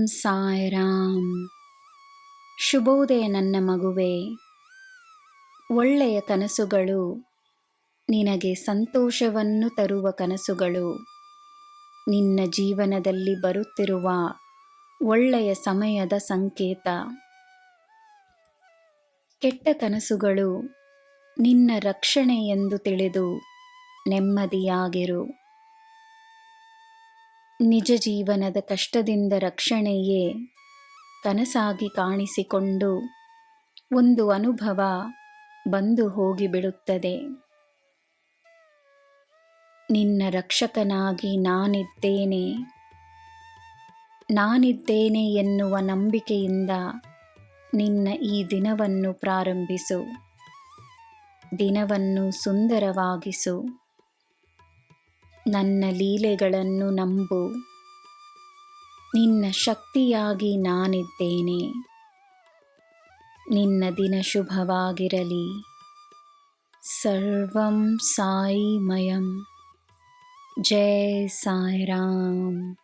ಸಾಯಿರಾಮ್. ಶುಭೋದಯ ನನ್ನ ಮಗುವೆ. ಒಳ್ಳೆಯ ಕನಸುಗಳು ನಿನಗೆ ಸಂತೋಷವನ್ನು ತರುವ ಕನಸುಗಳು. ನಿನ್ನ ಜೀವನದಲ್ಲಿ ಬರುತ್ತಿರುವ ಒಳ್ಳೆಯ ಸಮಯದ ಸಂಕೇತ. ಕೆಟ್ಟ ಕನಸುಗಳು ನಿನ್ನ ರಕ್ಷಣೆ ಎಂದು ತಿಳಿದು ನೆಮ್ಮದಿಯಾಗಿರು. ನಿಜ ಜೀವನದ ಕಷ್ಟದಿಂದ ರಕ್ಷಣೆಯೇ ಕನಸಾಗಿ ಕಾಣಿಸಿಕೊಂಡು ಒಂದು ಅನುಭವ ಬಂದು ಹೋಗಿಬಿಡುತ್ತದೆ. ನಿನ್ನ ರಕ್ಷಕನಾಗಿ ನಾನಿದ್ದೇನೆ ಎನ್ನುವ ನಂಬಿಕೆಯಿಂದ ನಿನ್ನ ಈ ದಿನವನ್ನು ಪ್ರಾರಂಭಿಸು. ದಿನವನ್ನು ಸುಂದರವಾಗಿಸು. ನನ್ನ ಲೀಲೆಗಳನ್ನು ನಂಬು. ನಿನ್ನ ಶಕ್ತಿಯಾಗಿ ನಾನಿದ್ದೇನೆ. ನಿನ್ನ ದಿನ ಶುಭವಾಗಿರಲಿ. ಸರ್ವಂ ಸಾಯಿಮಯಂ. ಜೈ ಸಾಯಿರಾಮ್.